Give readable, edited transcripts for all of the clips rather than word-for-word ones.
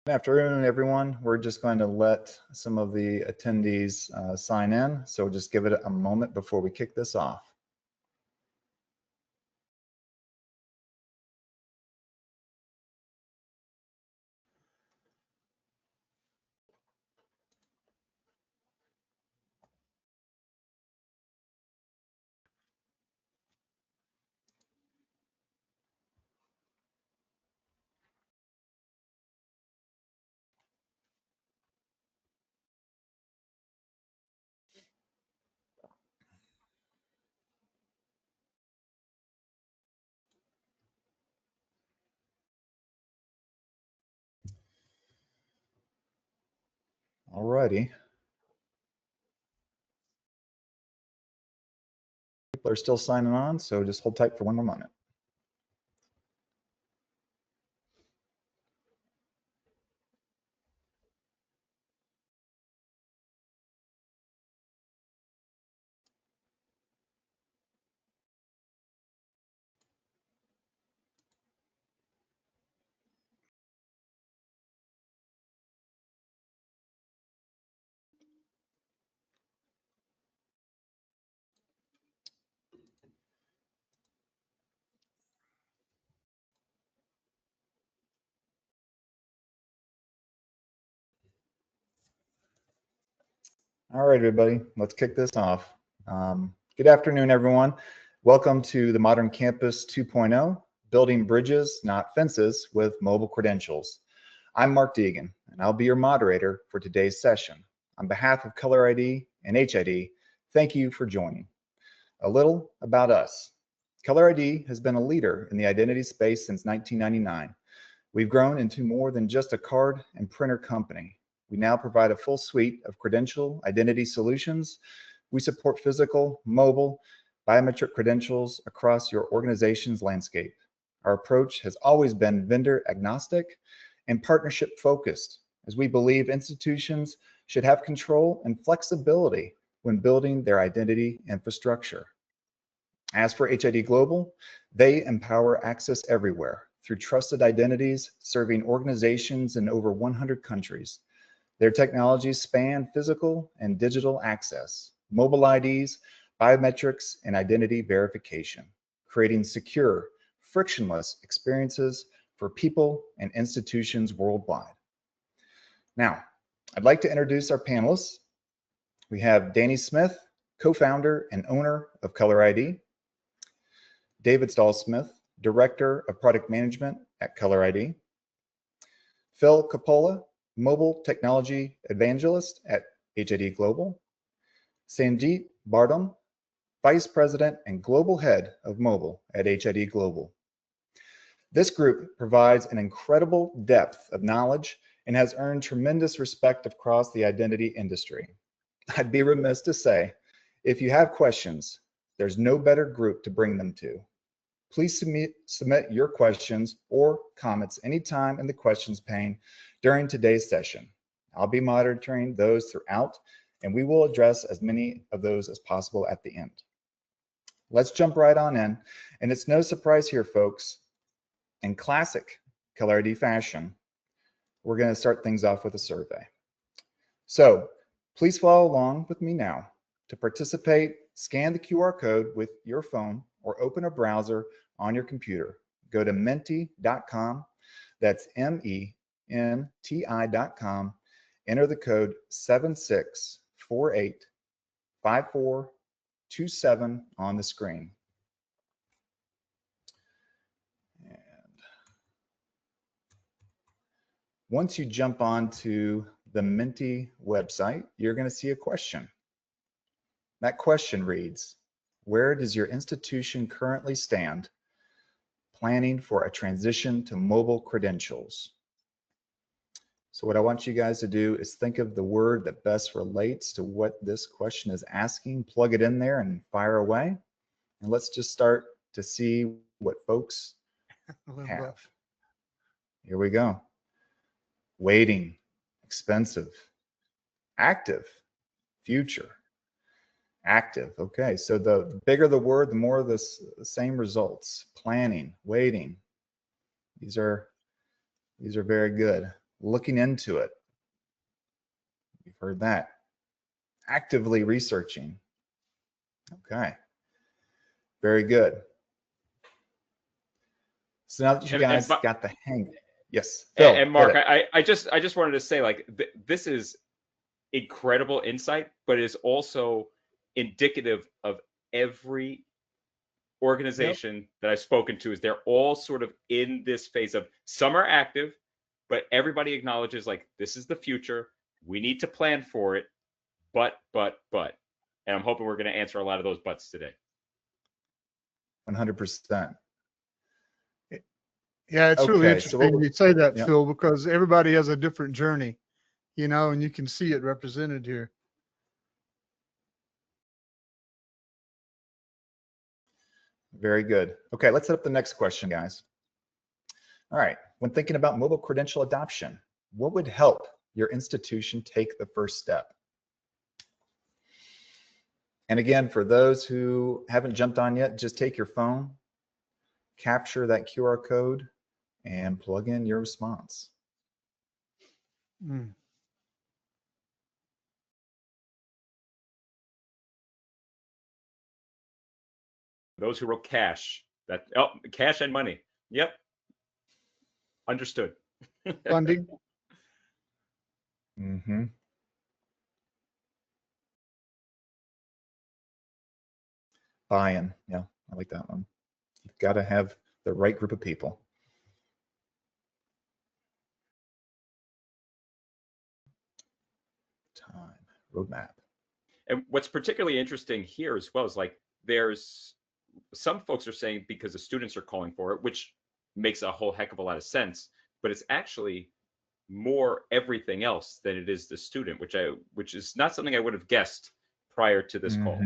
Good afternoon, everyone. We're just going to let some of the attendees sign in, so just give it a moment before we kick this off. All righty. People are still signing on, so just hold tight for one more moment. All right, everybody, let's kick this off. Good afternoon, everyone. Welcome to the Modern Campus 2.0, Building Bridges, Not Fences, with Mobile Credentials. I'm Mark Deegan, and I'll be your moderator for today's session. On behalf of ColorID and HID, thank you for joining. A little about us. ColorID has been a leader in the identity space since 1999. We've grown into more than just a card and printer company. We now provide a full suite of credential identity solutions. We support physical, mobile, biometric credentials across your organization's landscape. Our approach has always been vendor agnostic and partnership focused, as we believe institutions should have control and flexibility when building their identity infrastructure. As for HID Global, they empower access everywhere through trusted identities, serving organizations in over 100 countries. Their technologies span physical and digital access, mobile IDs, biometrics, and identity verification, creating secure, frictionless experiences for people and institutions worldwide. Now, I'd like to introduce our panelists. We have Danny Smith, co-founder and owner of ColorID, David Stahl-Smith, Director of Product Management at ColorID, Phil Coppola, Mobile Technology Evangelist at HID Global, Sanjit Bardhan, Vice President and Global Head of Mobile at HID Global. This group provides an incredible depth of knowledge and has earned tremendous respect across the identity industry. I'd be remiss to say, if you have questions, there's no better group to bring them to. Please submit your questions or comments anytime in the questions pane during today's session. I'll be monitoring those throughout, and we will address as many of those as possible at the end. Let's jump right on in, and it's no surprise here, folks. In classic ColorID fashion, we're going to start things off with a survey. So please follow along with me now. To participate, scan the QR code with your phone or open a browser on your computer. Go to menti.com, that's MENTI.com, enter the code 76485427 on the screen. And once you jump onto the Menti website, you're going to see a question. That question reads, where does your institution currently stand planning for a transition to mobile credentials? So what I want you guys to do is think of the word that best relates to what this question is asking, plug it in there and fire away. And let's just start to see what folks have. Here we go. Waiting, expensive, active, future. Active, okay, so the bigger the word, the more the same results. Planning, waiting. These are very good. looking into it. You've heard that. Actively researching. Okay. Very good. So now that you guys got the hang, yes, Phil, and Mark, I just wanted to say, like, this is incredible insight, but it is also indicative of every organization that I've spoken to. Is they're all sort of in this phase of, some are active, but everybody acknowledges, like, this is the future. We need to plan for it. But, and I'm hoping we're going to answer a lot of those buts today. 100%. Yeah, it's really interesting you say that, Phil, because everybody has a different journey, you know, and you can see it represented here. Very good. Okay, let's set up the next question, guys. All right, when thinking about mobile credential adoption, what would help your institution take the first step? And again, for those who haven't jumped on yet, just take your phone, capture that QR code, and plug in your response. Those who wrote cash, cash and money. Yep. Understood. Funding. Mm-hmm. Buy-in. Yeah, I like that one. You've got to have the right group of people. Time, roadmap. And what's particularly interesting here as well is, like, there's some folks are saying because the students are calling for it, which makes a whole heck of a lot of sense, but it's actually more everything else than it is the student, which is not something I would have guessed prior to this call.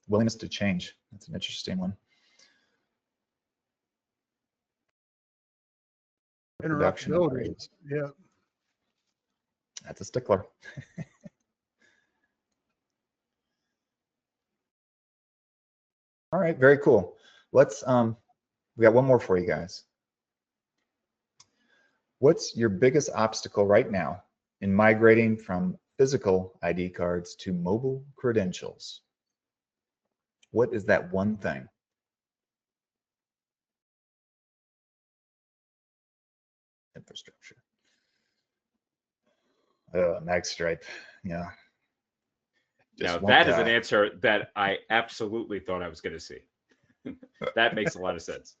Willingness to change. That's an interesting one. Interruptibility. Yeah. That's a stickler. All right, very cool. Let's we got one more for you guys. What's your biggest obstacle right now in migrating from physical ID cards to mobile credentials? What is that one thing? Infrastructure. Magstripe. Yeah. Now that is an answer that I absolutely thought I was going to see. That makes a lot of sense.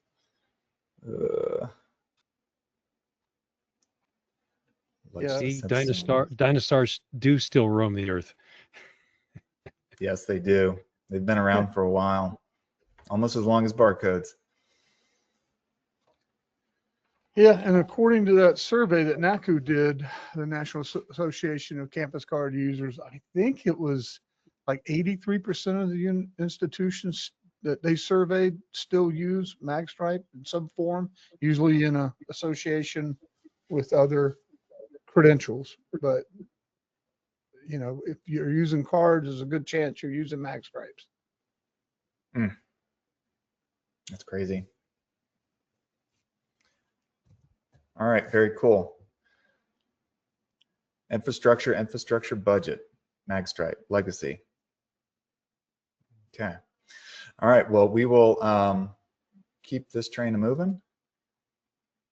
See, dinosaurs do still roam the earth. Yes, they do. They've been around for a while, almost as long as barcodes. Yeah, and according to that survey that NACU did, the National Association of Campus Card Users, I think it was like 83% of the institutions that they surveyed still use Magstripe in some form, usually in a association with other credentials. But you know, if you're using cards, there's a good chance you're using Magstripes. That's crazy. All right, very cool. Infrastructure budget, Magstripe, legacy. Okay. All right, well, we will keep this train moving.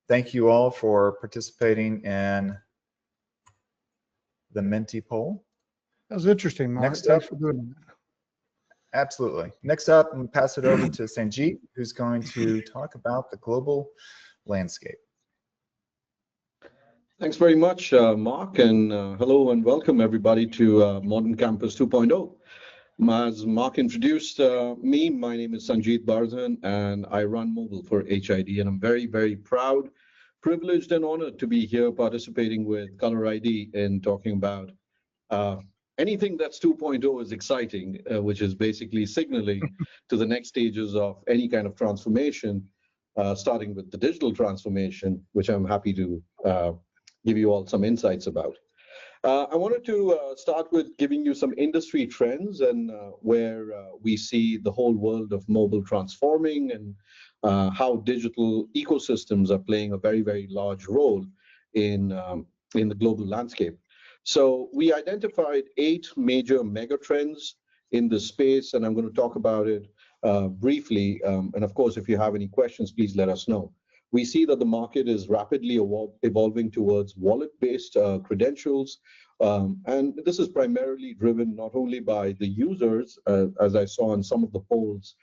Thank you all for participating in the Menti poll. That was interesting, Mark. Next up, thanks for doing that. Absolutely. Next up, I'm going to pass it over to Sanjit, who's going to talk about the global landscape. Thanks very much, Mark, and hello and welcome everybody to Modern Campus 2.0. As Mark introduced me, my name is Sanjit Bardhan, and I run mobile for HID, and I'm very, very proud, privileged, and honored to be here participating with ColorID in talking about anything that's 2.0 is exciting, which is basically signaling to the next stages of any kind of transformation, starting with the digital transformation, which I'm happy to give you all some insights about. I wanted to start with giving you some industry trends and where we see the whole world of mobile transforming and how digital ecosystems are playing a very, very large role in the global landscape. So we identified 8 major mega trends in this space, and I'm going to talk about it briefly. And of course, if you have any questions, please let us know. We see that the market is rapidly evolving towards wallet-based credentials. And this is primarily driven not only by the users, as I saw in some of the polls,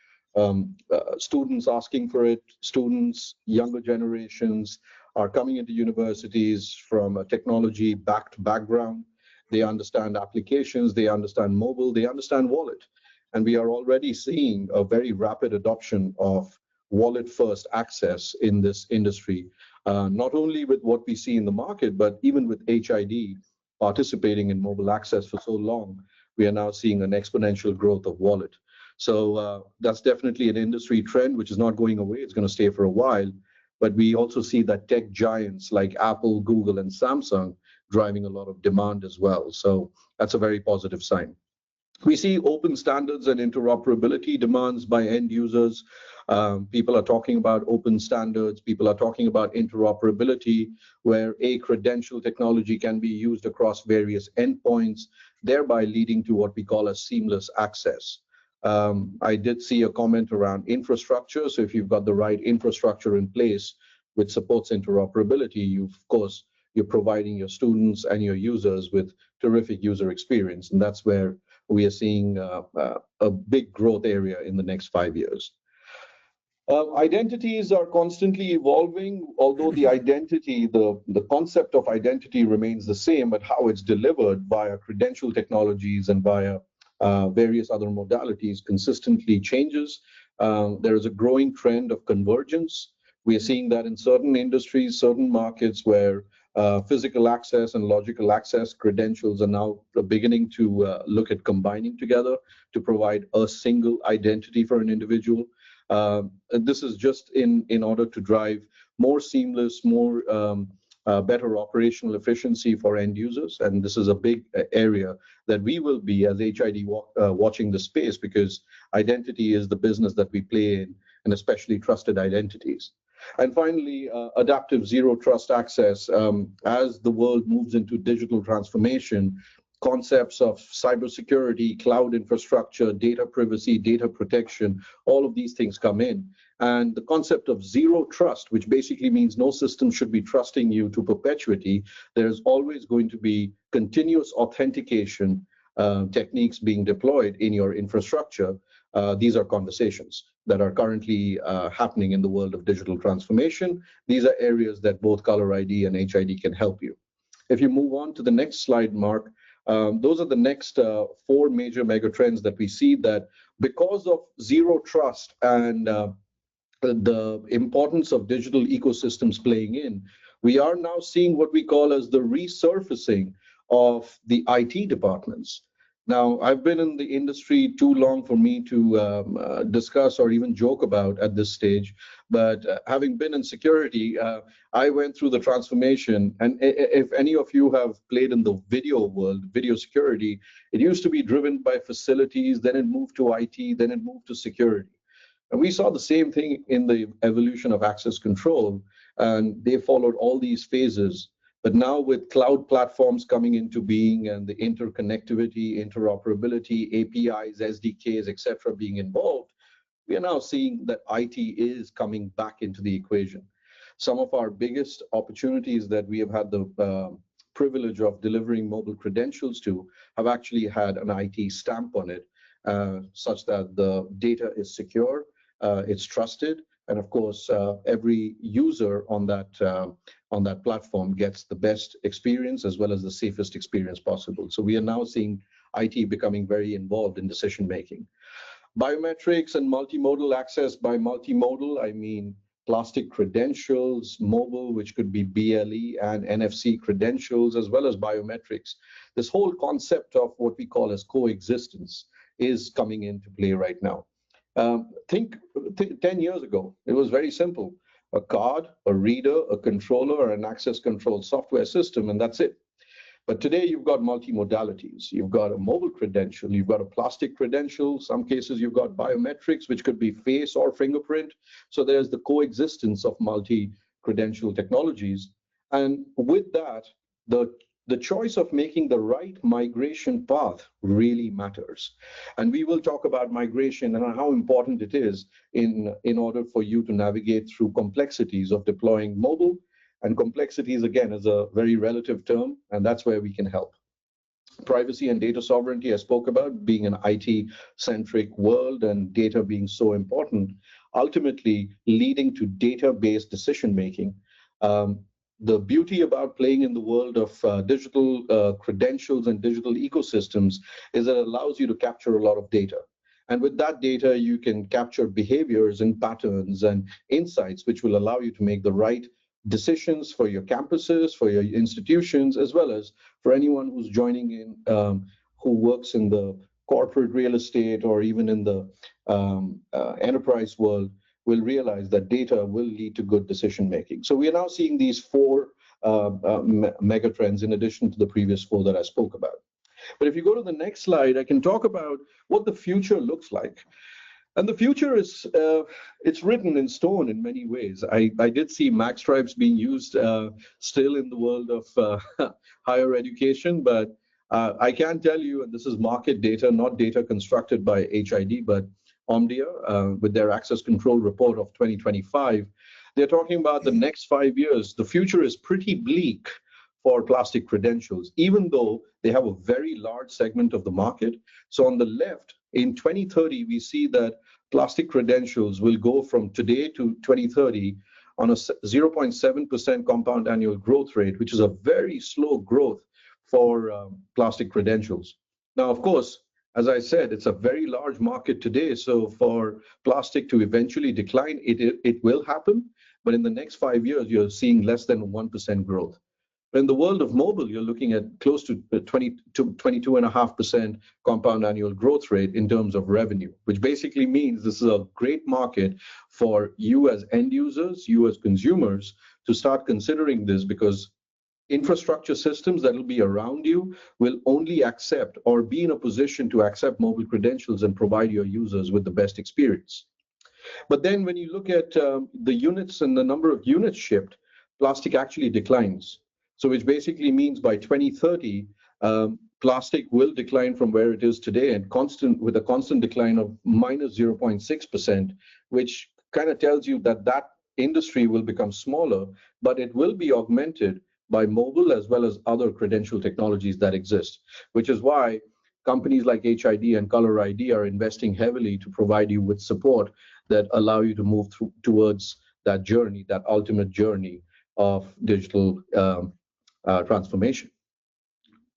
students asking for it, students, younger generations are coming into universities from a technology-backed background. They understand applications, they understand mobile, they understand wallet. And we are already seeing a very rapid adoption of wallet-first access in this industry, not only with what we see in the market, but even with HID participating in mobile access for so long, we are now seeing an exponential growth of wallet. So that's definitely an industry trend, which is not going away. It's going to stay for a while. But we also see that tech giants like Apple, Google, and Samsung driving a lot of demand as well. So that's a very positive sign. We see open standards and interoperability demands by end users. People are talking about open standards. People are talking about interoperability, where a credential technology can be used across various endpoints, thereby leading to what we call a seamless access. I did see a comment around infrastructure. So if you've got the right infrastructure in place which supports interoperability, of course, you're providing your students and your users with terrific user experience. And that's where we are seeing a big growth area in the next 5 years. Identities are constantly evolving, although the identity, the concept of identity remains the same, but how it's delivered via credential technologies and via various other modalities consistently changes. There is a growing trend of convergence. We are seeing that in certain industries, certain markets where physical access and logical access credentials are now beginning to look at combining together to provide a single identity for an individual. And this is just in order to drive more seamless, more better operational efficiency for end users. And this is a big area that we will be as HID watching the space, because identity is the business that we play in, and especially trusted identities. And finally, adaptive zero trust access. As the world moves into digital transformation, concepts of cybersecurity, cloud infrastructure, data privacy, data protection, all of these things come in. And the concept of zero trust, which basically means no system should be trusting you to perpetuity, there's always going to be continuous authentication techniques being deployed in your infrastructure. These are conversations that are currently happening in the world of digital transformation. These are areas that both ColorID and HID can help you. If you move on to the next slide, Mark, those are the next 4 major mega trends that we see, that because of zero trust and the importance of digital ecosystems playing in, we are now seeing what we call as the resurfacing of the IT departments. Now, I've been in the industry too long for me to discuss or even joke about at this stage, but having been in security, I went through the transformation. And if any of you have played in the video world, video security, it used to be driven by facilities, then it moved to IT, then it moved to security. And we saw the same thing in the evolution of access control, and they followed all these phases. But now with cloud platforms coming into being and the interconnectivity, interoperability, APIs, SDKs, etc., being involved, we are now seeing that IT is coming back into the equation. Some of our biggest opportunities that we have had the privilege of delivering mobile credentials to have actually had an IT stamp on it, such that the data is secure, it's trusted, and of course, every user on that platform gets the best experience as well as the safest experience possible. So we are now seeing IT becoming very involved in decision making. Biometrics and multimodal access. By multimodal, I mean plastic credentials, mobile, which could be BLE and NFC credentials, as well as biometrics. This whole concept of what we call as coexistence is coming into play right now. Think 10 years ago, it was very simple. A card, a reader, a controller, or an access control software system, and that's it. But today you've got multi-modalities. You've got a mobile credential, you've got a plastic credential, some cases you've got biometrics, which could be face or fingerprint. So there's the coexistence of multi-credential technologies. And with that, the choice of making the right migration path really matters. And we will talk about migration and how important it is in order for you to navigate through complexities of deploying mobile. And complexities, again, is a very relative term, and that's where we can help. Privacy and data sovereignty, I spoke about, being an IT-centric world and data being so important, ultimately leading to data-based decision-making. The beauty about playing in the world of digital credentials and digital ecosystems is that it allows you to capture a lot of data. And with that data, you can capture behaviors and patterns and insights, which will allow you to make the right decisions for your campuses, for your institutions, as well as for anyone who's joining in, who works in the corporate real estate or even in the enterprise world, will realize that data will lead to good decision making. So we are now seeing these four mega trends in addition to the previous four that I spoke about. But if you go to the next slide, I can talk about what the future looks like. And the future is, it's written in stone in many ways. I did see Mac stripes being used still in the world of higher education, but I can tell you, and this is market data, not data constructed by HID, but Omdia, with their access control report of 2025, they're talking about the next 5 years. The future is pretty bleak for plastic credentials, even though they have a very large segment of the market. So on the left, in 2030, we see that plastic credentials will go from today to 2030 on a 0.7% compound annual growth rate, which is a very slow growth for plastic credentials. Now, of course, as I said, it's a very large market today. So for plastic to eventually decline, it will happen. But in the next 5 years, you're seeing less than 1% growth. In the world of mobile, you're looking at close to 22.5% compound annual growth rate in terms of revenue, which basically means this is a great market for you as end users, you as consumers, to start considering this, because infrastructure systems that will be around you will only accept or be in a position to accept mobile credentials and provide your users with the best experience. But then when you look at the units and the number of units shipped, plastic actually declines. So which basically means by 2030, plastic will decline from where it is today and with a constant decline of minus 0.6%, which kind of tells you that that industry will become smaller, but it will be augmented by mobile as well as other credential technologies that exist, which is why companies like HID and ColorID are investing heavily to provide you with support that allow you to move towards that journey, that ultimate journey of digital transformation.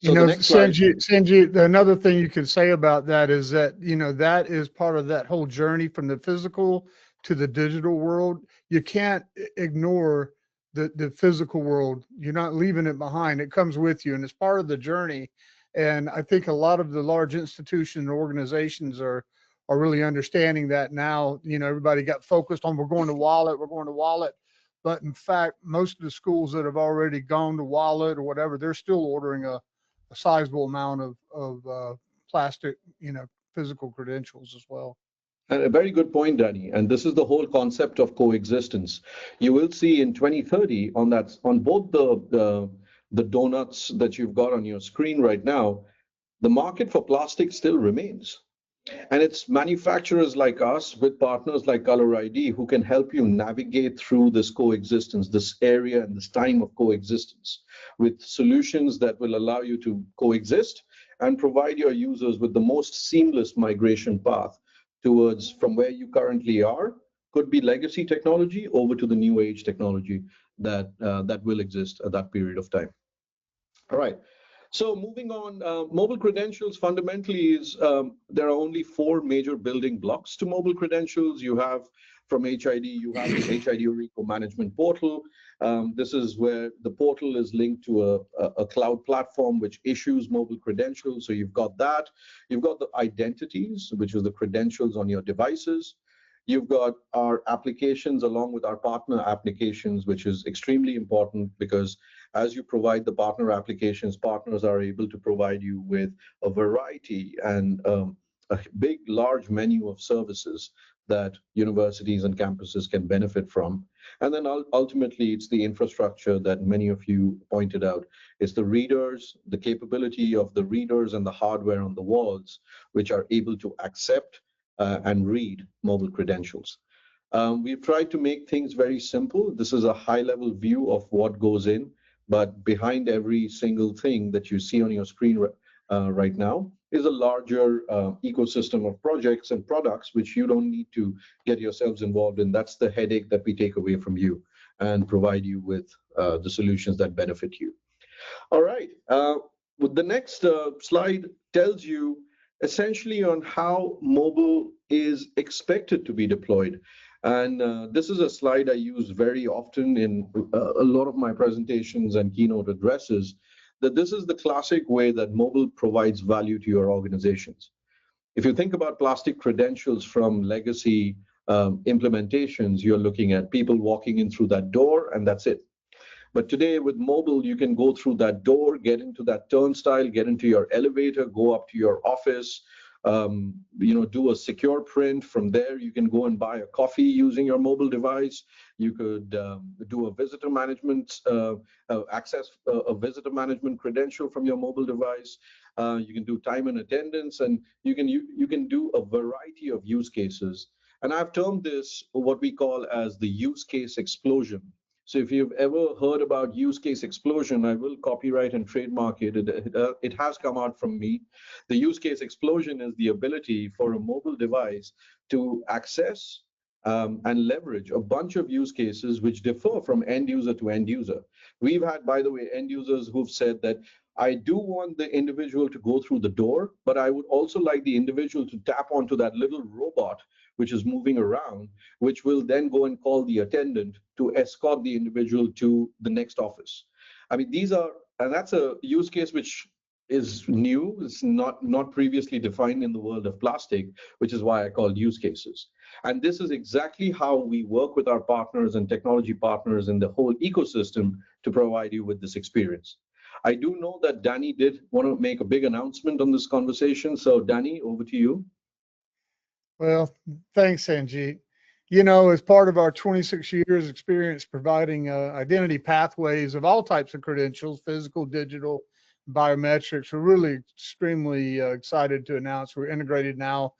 So Sanjit, another thing you could say about that is that, that is part of that whole journey from the physical to the digital world. You can't ignore the physical world. You're not leaving it behind. It comes with you, and it's part of the journey. And I think a lot of the large institutions and organizations are really understanding that now. Everybody got focused on we're going to wallet. But in fact, most of the schools that have already gone to wallet or whatever, they're still ordering a sizable amount of plastic, physical credentials as well. And a very good point, Danny. And this is the whole concept of coexistence. You will see in 2030 on both the donuts that you've got on your screen right now, the market for plastic still remains. And it's manufacturers like us with partners like ColorID who can help you navigate through this coexistence, this area and this time of coexistence, with solutions that will allow you to coexist and provide your users with the most seamless migration path towards from where you currently are, could be legacy technology, over to the new age technology that will exist at that period of time. All right. So moving on, mobile credentials fundamentally is, there are only 4 major building blocks to mobile credentials. You have from HID, you have the HID Orico management portal. This is where the portal is linked to a cloud platform which issues mobile credentials. So you've got that. You've got the identities, which is the credentials on your devices. You've got our applications along with our partner applications, which is extremely important because as you provide the partner applications, partners are able to provide you with a variety and a big, large menu of services that universities and campuses can benefit from. And then ultimately, it's the infrastructure that many of you pointed out. It's the readers, the capability of the readers and the hardware on the walls, which are able to accept and read mobile credentials. We've tried to make things very simple. This is a high-level view of what goes in, but behind every single thing that you see on your screen right now is a larger ecosystem of projects and products which you don't need to get yourselves involved in. That's the headache that we take away from you and provide you with the solutions that benefit you. All right. The next slide tells you essentially on how mobile is expected to be deployed. And this is a slide I use very often in a lot of my presentations and keynote addresses, that this is the classic way that mobile provides value to your organizations. If you think about plastic credentials from legacy implementations, you're looking at people walking in through that door and that's it. But today with mobile, you can go through that door, get into that turnstile, get into your elevator, go up to your office, do a secure print. From there, you can go and buy a coffee using your mobile device. You could do a visitor management, access a visitor management credential from your mobile device. You can do time and attendance, and you can do a variety of use cases. And I've termed this what we call as the use case explosion. So if you've ever heard about use case explosion, I will copyright and trademark it. It has come out from me. The use case explosion is the ability for a mobile device to access and leverage a bunch of use cases which differ from end user to end user. We've had, by the way, end users who've said that I do want the individual to go through the door, but I would also like the individual to tap onto that little robot which is moving around, which will then go and call the attendant to escort the individual to the next office. I mean, and that's a use case which is new. It's not previously defined in the world of plastic, which is why I call use cases. And this is exactly how we work with our partners and technology partners in the whole ecosystem to provide you with this experience. I do know that Danny did want to make a big announcement on this conversation. So Danny, over to you. Well, thanks, Sanjit. As part of our 26 years experience providing identity pathways of all types of credentials, physical, digital, biometrics, we're really extremely excited to announce we're integrated now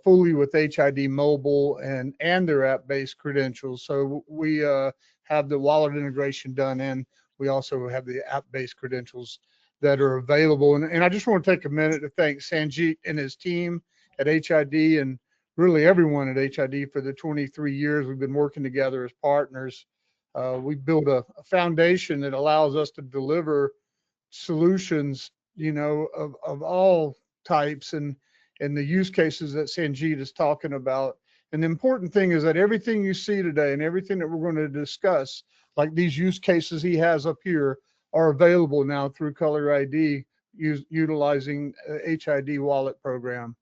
fully with HID Mobile and their app-based credentials. So we have the wallet integration done, and we also have the app-based credentials that are available. And I just want to take a minute to thank Sanjit and his team at HID and really everyone at HID for the 23 years we've been working together as partners. We've built a foundation that allows us to deliver solutions, of all types and the use cases that Sanjit is talking about. And the important thing is that everything you see today and everything that we're going to discuss, like these use cases he has up here, are available now through ColorID utilizing HID wallet program.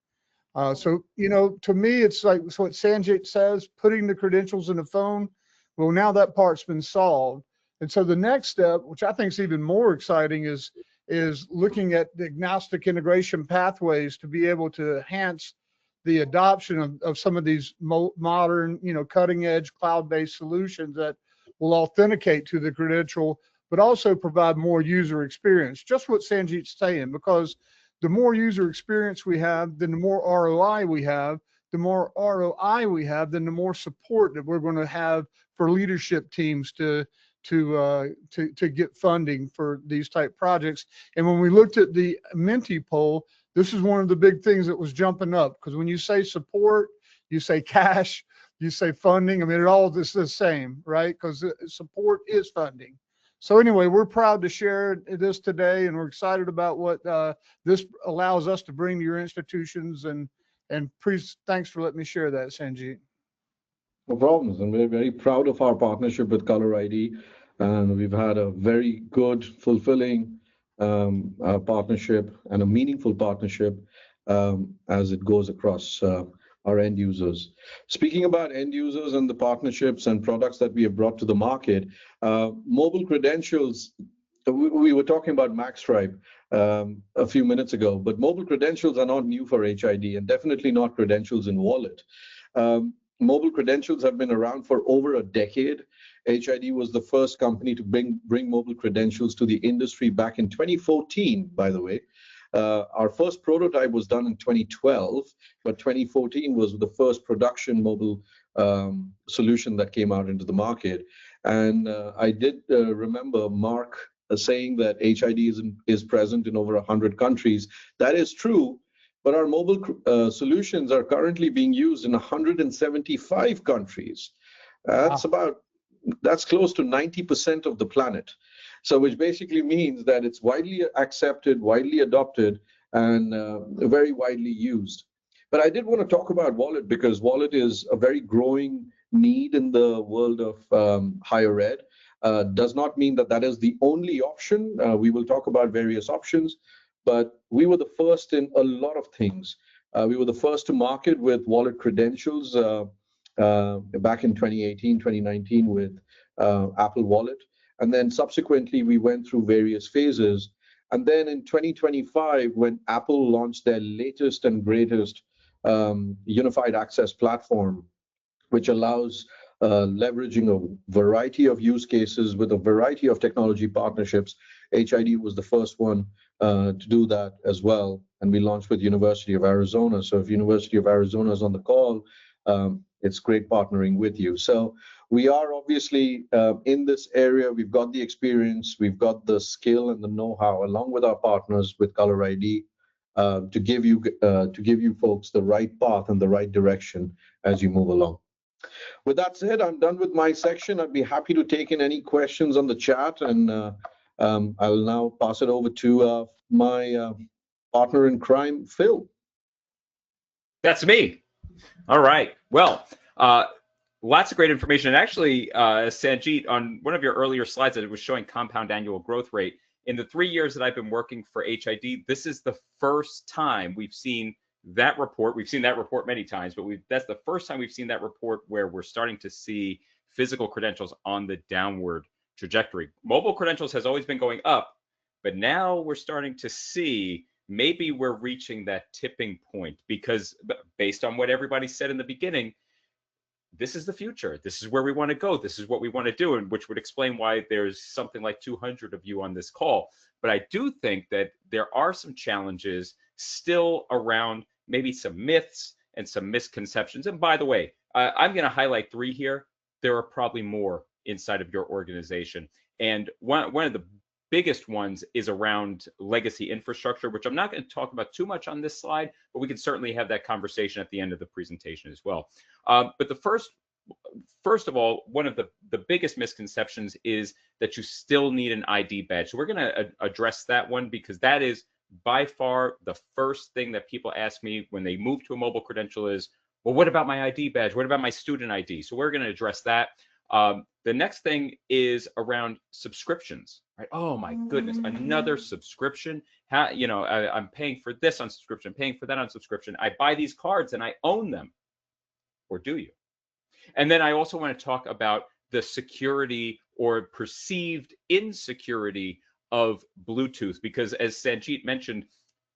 So, to me, it's like what Sanjit says, putting the credentials in the phone. Well, now that part's been solved. And so the next step, which I think is even more exciting, is looking at the agnostic integration pathways to be able to enhance the adoption of some of these modern, cutting edge cloud-based solutions that will authenticate to the credential, but also provide more user experience. Just what Sanjit's saying, because the more user experience we have, then the more ROI we have. The more ROI we have, then the more support that we're going to have for leadership teams to get funding for these type projects. And when we looked at the Menti poll, this is one of the big things that was jumping up, because when you say support, you say cash, you say funding. I mean, it all is the same, right? Because support is funding. So anyway, we're proud to share this today, and we're excited about what this allows us to bring to your institutions. And please, thanks for letting me share that, Sanjit. No problems, and we're very proud of our partnership with ColorID, and we've had a very good, fulfilling partnership and a meaningful partnership as it goes across our end users. Speaking about end users and the partnerships and products that we have brought to the market, mobile credentials we were talking about MaxStripe a few minutes ago, but mobile credentials are not new for HID and definitely not credentials in wallet. Mobile credentials have been around for over a decade. HID was the first company to bring mobile credentials to the industry back in 2014, by the way. Our first prototype was done in 2012, but 2014 was the first production mobile solution that came out into the market. And I did remember Mark saying that HID is present in over 100 countries. That is true, but our mobile solutions are currently being used in 175 countries. That's close to 90% of the planet. So which basically means that it's widely accepted, widely adopted, and very widely used. But I did want to talk about wallet because wallet is a very growing need in the world of higher ed. Does not mean that that is the only option. We will talk about various options, but we were the first in a lot of things. We were the first to market with wallet credentials back in 2018, 2019 with Apple Wallet. And then subsequently, we went through various phases. And then in 2025, when Apple launched their latest and greatest unified access platform, which allows leveraging a variety of use cases with a variety of technology partnerships. HID was the first one to do that as well. And we launched with University of Arizona. So if University of Arizona is on the call, it's great partnering with you. So we are obviously in this area. We've got the experience, we've got the skill and the know-how, along with our partners with ColorID, to give you folks the right path and the right direction as you move along. With that said, I'm done with my section. I'd be happy to take in any questions on the chat, and I'll now pass it over to my partner in crime, Phil. That's me. All right. Well, lots of great information. And actually, Sanjit, on one of your earlier slides that it was showing compound annual growth rate, in the 3 years that I've been working for HID, this is the first time we've seen that report. We've seen that report many times, but that's the first time we've seen that report where we're starting to see physical credentials on the downward trajectory. Mobile credentials has always been going up, but now we're starting to see maybe we're reaching that tipping point, because based on what everybody said in the beginning, this is the future. This is where we want to go. This is what we want to do, and which would explain why there's something like 200 of you on this call. But I do think that there are some challenges still around, maybe some myths and some misconceptions. And by the way, I'm going to highlight 3 here. There are probably more inside of your organization. And one of the biggest ones is around legacy infrastructure, which I'm not going to talk about too much on this slide, but we can certainly have that conversation at the end of the presentation as well. But the first of all, one of the biggest misconceptions is that you still need an ID badge. So we're going to address that one, because that is by far the first thing that people ask me when they move to a mobile credential is, well, what about my ID badge? What about my student ID? So we're going to address that. The next thing is around subscriptions, right? Oh my goodness, another subscription. How, I'm paying for this on subscription, paying for that on subscription. I buy these cards and I own them. Or do you? And then I also want to talk about the security or perceived insecurity of Bluetooth, because as Sanjit mentioned,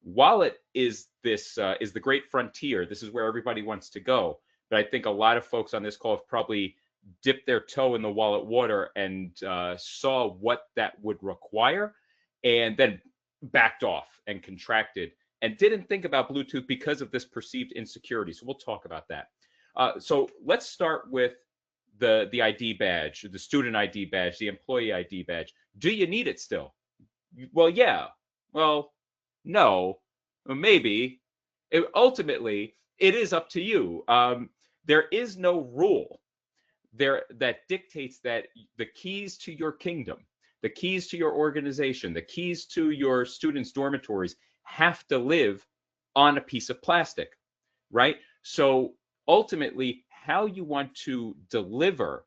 wallet is the great frontier. This is where everybody wants to go. But I think a lot of folks on this call have probably dipped their toe in the wallet water and saw what that would require, and then backed off and contracted and didn't think about Bluetooth because of this perceived insecurity. So we'll talk about that. So let's start with the ID badge, the student ID badge, the employee ID badge. Do you need it still? Well, yeah. Well, no. Maybe. Ultimately, it is up to you. There is no rule there that dictates that the keys to your kingdom, the keys to your organization, the keys to your students' dormitories have to live on a piece of plastic, right? So ultimately, how you want to deliver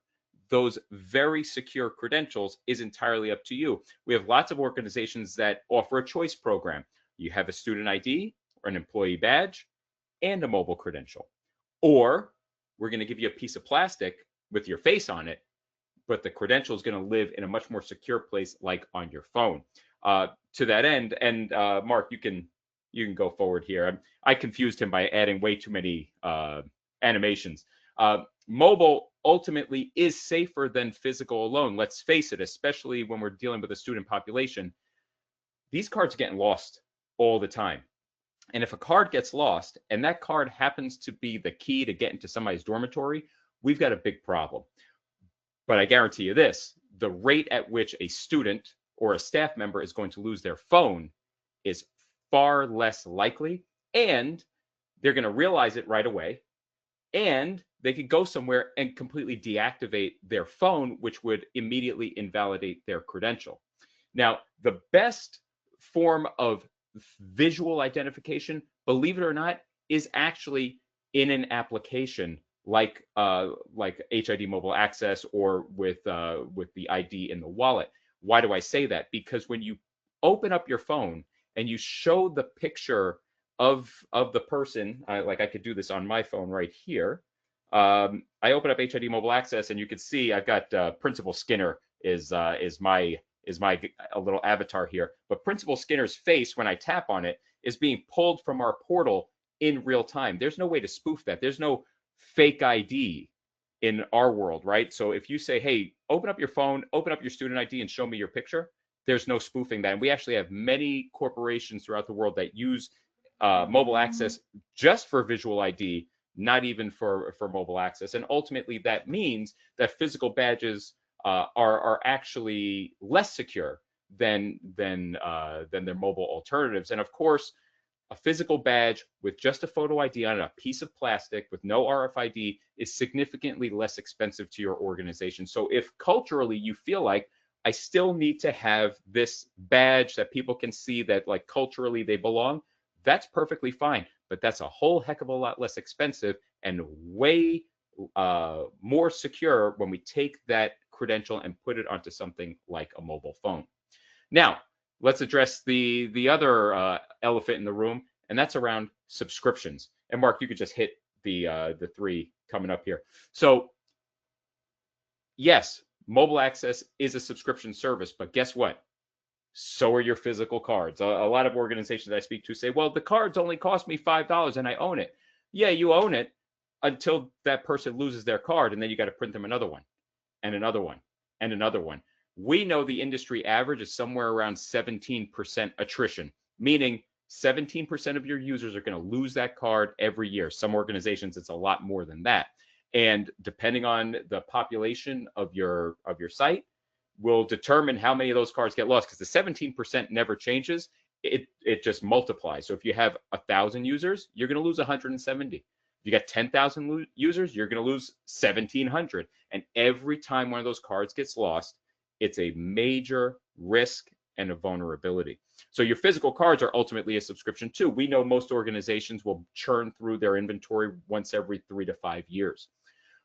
those very secure credentials is entirely up to you. We have lots of organizations that offer a choice program. You have a student ID or an employee badge and a mobile credential. Or we're going to give you a piece of plastic with your face on it, but the credential is going to live in a much more secure place, like on your phone. To that end, and Mark, you can go forward here. I confused him by adding way too many animations. Mobile ultimately is safer than physical alone. Let's face it, especially when we're dealing with a student population. These cards are getting lost all the time. And if a card gets lost and that card happens to be the key to get into somebody's dormitory, we've got a big problem. But I guarantee you this, the rate at which a student or a staff member is going to lose their phone is far less likely, and they're going to realize it right away, and they could go somewhere and completely deactivate their phone, which would immediately invalidate their credential. Now, the best form of visual identification, believe it or not, is actually in an application like HID mobile access or with the ID in the wallet. Why do I say that? Because when you open up your phone and you show the picture of the person, like I could do this on my phone right here. I open up HID mobile access and you can see I've got Principal Skinner is my a little avatar here, but Principal Skinner's face, when I tap on it, is being pulled from our portal in real time. There's no way to spoof that. There's no fake ID in our world, right? So if you say, hey, open up your phone, open up your student ID and show me your picture, there's no spoofing that. And we actually have many corporations throughout the world that use mobile access just for visual ID, not even for mobile access. And ultimately that means that physical badges are actually less secure than their mobile alternatives. And of course, a physical badge with just a photo ID on a piece of plastic with no RFID is significantly less expensive to your organization. So if culturally you feel like I still need to have this badge that people can see that like culturally they belong, that's perfectly fine. But that's a whole heck of a lot less expensive and way more secure when we take that credential and put it onto something like a mobile phone. Now, let's address the other elephant in the room, and that's around subscriptions. And Mark, you could just hit the three coming up here. So yes, mobile access is a subscription service, but guess what? So are your physical cards. A lot of organizations I speak to say, well, the cards only cost me $5 and I own it. Yeah, you own it until that person loses their card, and then you got to print them another one and another one and another one. We know the industry average is somewhere around 17% attrition, meaning 17% of your users are going to lose that card every year. Some organizations, it's a lot more than that. And depending on the population of your site, will determine how many of those cards get lost, because the 17% never changes. It just multiplies. So if you have 1,000 users, you're going to lose 170. If you got 10,000 users, you're going to lose 1,700. And every time one of those cards gets lost, it's a major risk and a vulnerability. So your physical cards are ultimately a subscription too. We know most organizations will churn through their inventory once every 3 to 5 years.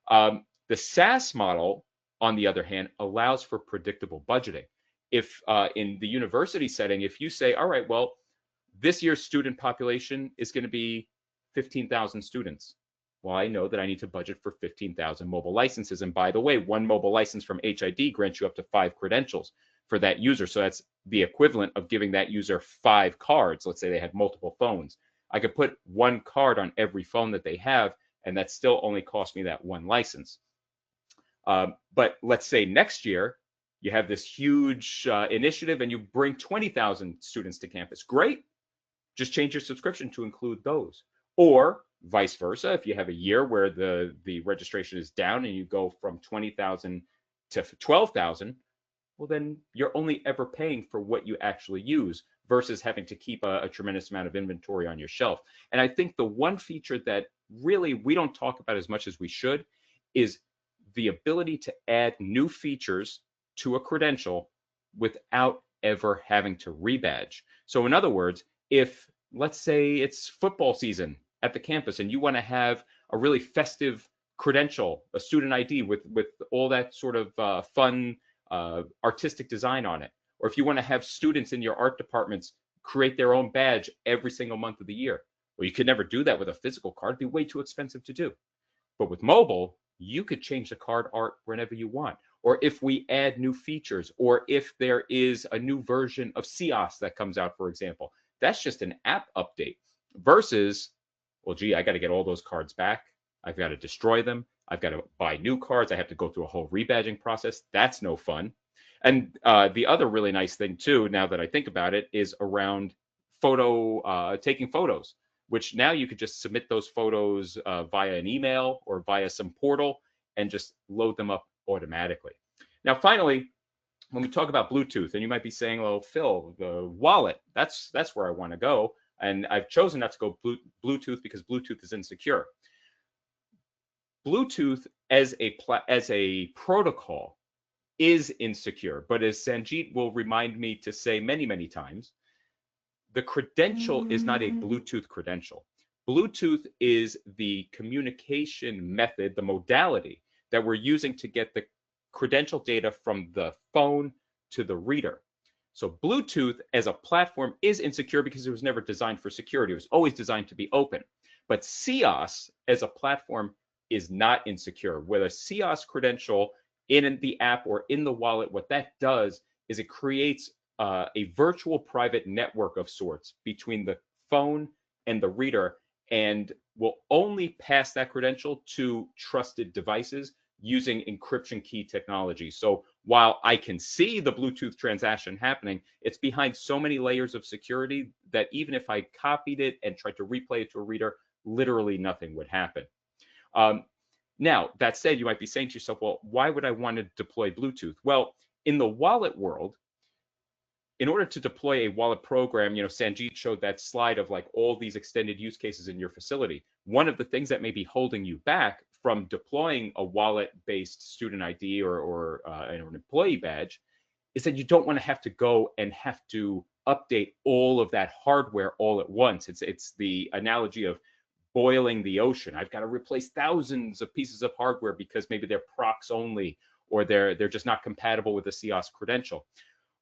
The SaaS model, on the other hand, allows for predictable budgeting. If in the university setting, if you say, all right, well, this year's student population is going to be 15,000 students. Well, I know that I need to budget for 15,000 mobile licenses. And by the way, one mobile license from HID grants you up to 5 credentials for that user. So that's the equivalent of giving that user 5 cards. Let's say they had multiple phones. I could put 1 card on every phone that they have, and that still only cost me that 1 license. But let's say next year, you have this huge initiative and you bring 20,000 students to campus. Great. Just change your subscription to include those. Or vice versa, if you have a year where the registration is down and you go from 20,000 to 12,000, well, then you're only ever paying for what you actually use versus having to keep a tremendous amount of inventory on your shelf. And I think the one feature that really we don't talk about as much as we should is the ability to add new features to a credential without ever having to rebadge. So in other words, if let's say it's football season at the campus and you want to have a really festive credential, a student ID with all that sort of fun artistic design on it, or if you want to have students in your art departments create their own badge every single month of the year, well, you could never do that with a physical card. It'd be way too expensive to do. But with mobile, you could change the card art whenever you want. or if we add new features, or if there is a new version of CIOS that comes out, for example. That's just an app update versus, well, gee, I got to get all those cards back. I've got to destroy them. I've got to buy new cards. I have to go through a whole rebadging process. That's no fun. And the other really nice thing too, now that I think about it, is around taking photos, which now you could just submit those photos via an email or via some portal and just load them up automatically. Now, finally, when we talk about Bluetooth, and you might be saying, well, Phil, the wallet, that's where I want to go. And I've chosen not to go Bluetooth because Bluetooth is insecure. Bluetooth as a protocol is insecure, but as Sanjit will remind me to say many, many times, the credential is not a Bluetooth credential. Bluetooth is the communication method, the modality that we're using to get the credential data from the phone to the reader. So Bluetooth as a platform is insecure because it was never designed for security. It was always designed to be open. But CIOS as a platform is not insecure. With a CIOS credential in the app or in the wallet, what that does is it creates a virtual private network of sorts between the phone and the reader, and will only pass that credential to trusted devices using encryption key technology. So while I can see the Bluetooth transaction happening, it's behind so many layers of security that even if I copied it and tried to replay it to a reader, literally nothing would happen. Now, that said, you might be saying to yourself, well, why would I want to deploy Bluetooth? Well, in the wallet world, in order to deploy a wallet program, Sanjit showed that slide of like all these extended use cases in your facility. One of the things that may be holding you back from deploying a wallet-based student ID or an employee badge is that you don't want to have to go and have to update all of that hardware all at once. It's the analogy of boiling the ocean. I've got to replace thousands of pieces of hardware because maybe they're procs only, or they're just not compatible with the CIOS credential.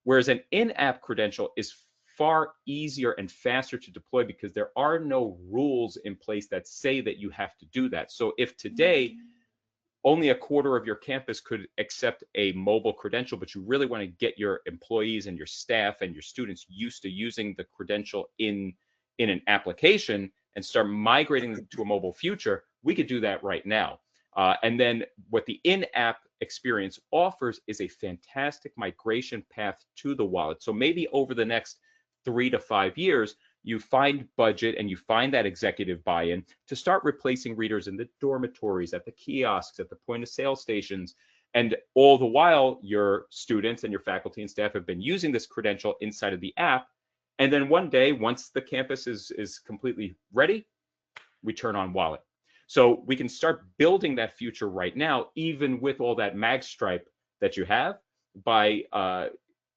Whereas an in-app credential is far easier and faster to deploy because there are no rules in place that say that you have to do that. So if today only a quarter of your campus could accept a mobile credential, but you really want to get your employees and your staff and your students used to using the credential in an application and start migrating them to a mobile future, we could do that right now. And then what the in-app experience offers is a fantastic migration path to the wallet. So maybe over the next 3 to 5 years, you find budget and you find that executive buy-in to start replacing readers in the dormitories, at the kiosks, at the point of sale stations. And all the while, your students and your faculty and staff have been using this credential inside of the app. And then one day, once the campus is completely ready, we turn on wallet. So we can start building that future right now, even with all that mag stripe that you have, by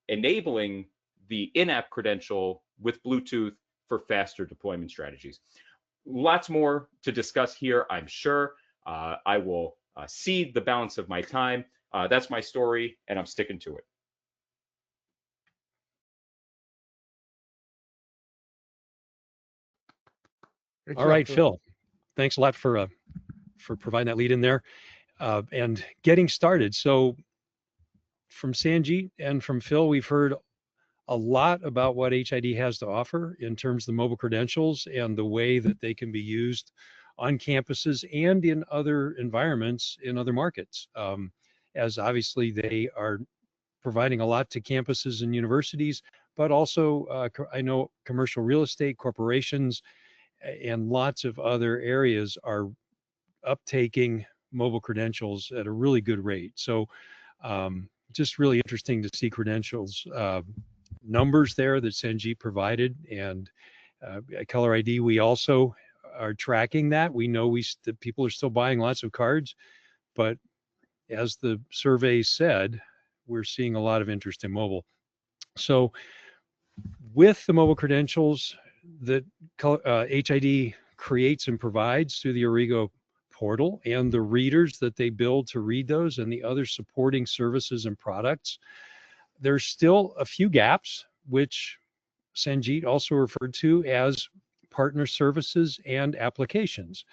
enabling the in-app credential with Bluetooth for faster deployment strategies. Lots more to discuss here, I'm sure. I will cede the balance of my time. That's my story, and I'm sticking to it. All right, Phil. Thanks a lot for providing that lead in there and getting started. So from Sanjit and from Phil, we've heard a lot about what HID has to offer in terms of the mobile credentials and the way that they can be used on campuses and in other environments in other markets, as obviously they are providing a lot to campuses and universities, but also I know commercial real estate, corporations, and lots of other areas are uptaking mobile credentials at a really good rate. So just really interesting to see credentials numbers there that Sanjit provided, and ColorID, we also are tracking that. We know that people are still buying lots of cards, but as the survey said, we're seeing a lot of interest in mobile. So with the mobile credentials that HID creates and provides through the Origo portal and the readers that they build to read those and the other supporting services and products, there's still a few gaps, which Sanjit also referred to as partner services and applications.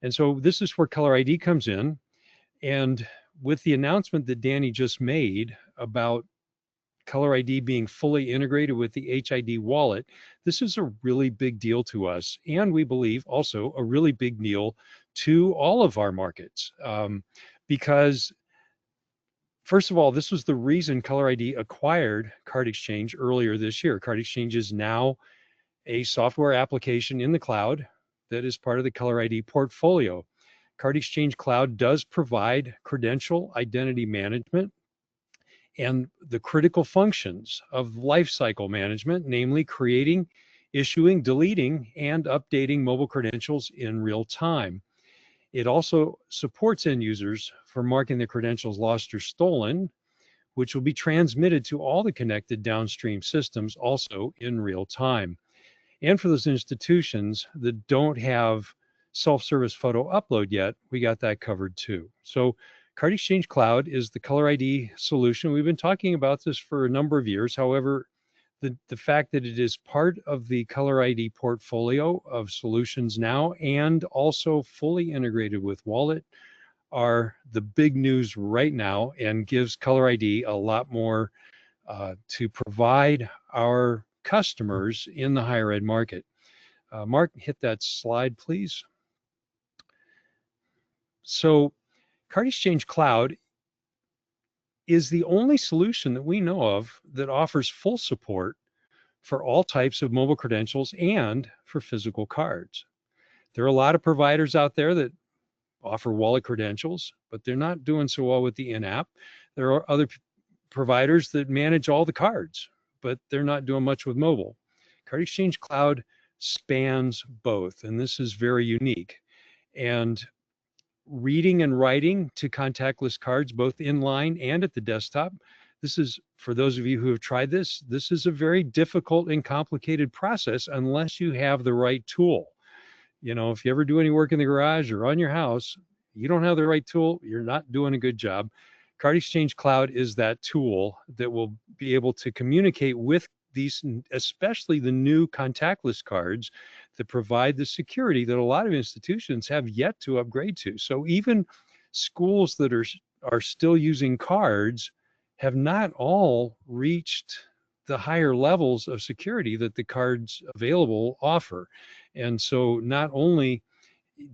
And so this is where ColorID comes in. And with the announcement that Danny just made about ColorID being fully integrated with the HID wallet, this is a really big deal to us. And we believe also a really big deal to all of our markets. Because first of all, this was the reason ColorID acquired Card Exchange earlier this year. Card Exchange is now a software application in the cloud that is part of the ColorID portfolio. Card Exchange Cloud does provide credential identity management and the critical functions of lifecycle management, namely creating, issuing, deleting, and updating mobile credentials in real time. It also supports end users for marking their credentials lost or stolen, which will be transmitted to all the connected downstream systems also in real time. And for those institutions that don't have self-service photo upload yet, we got that covered too. So Card Exchange Cloud is the ColorID solution. We've been talking about this for a number of years. However, the fact that it is part of the ColorID portfolio of solutions now and also fully integrated with Wallet are the big news right now, and gives ColorID a lot more to provide our customers in the higher ed market. Mark, hit that slide, please. So Card Exchange Cloud is the only solution that we know of that offers full support for all types of mobile credentials and for physical cards. There are a lot of providers out there that offer wallet credentials, but they're not doing so well with the in-app. There are other providers that manage all the cards, but they're not doing much with mobile. Card Exchange Cloud spans both, and this is very unique. And reading and writing to contactless cards, both inline and at the desktop, this is, for those of you who have tried this is a very difficult and complicated process unless you have the right tool. You know, if you ever do any work in the garage or on your house, you don't have the right tool, you're not doing a good job. Card Exchange Cloud is that tool that will be able to communicate with these, especially the new contactless cards that provide the security that a lot of institutions have yet to upgrade to. So even schools that are still using cards have not all reached the higher levels of security that the cards available offer. And so not only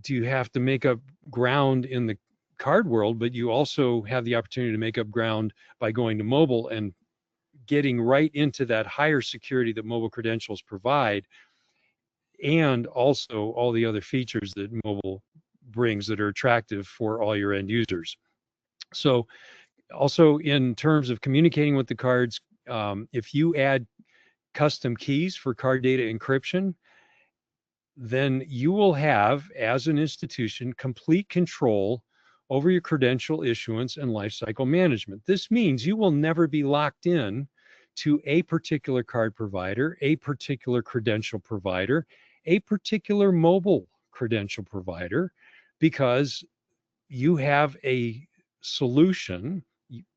do you have to make up ground in the card world, but you also have the opportunity to make up ground by going to mobile and getting right into that higher security that mobile credentials provide, and also all the other features that mobile brings that are attractive for all your end users. So also in terms of communicating with the cards, if you add custom keys for card data encryption, then you will have, as an institution, complete control over your credential issuance and lifecycle management. This means you will never be locked in to a particular card provider, a particular credential provider, a particular mobile credential provider, because you have a solution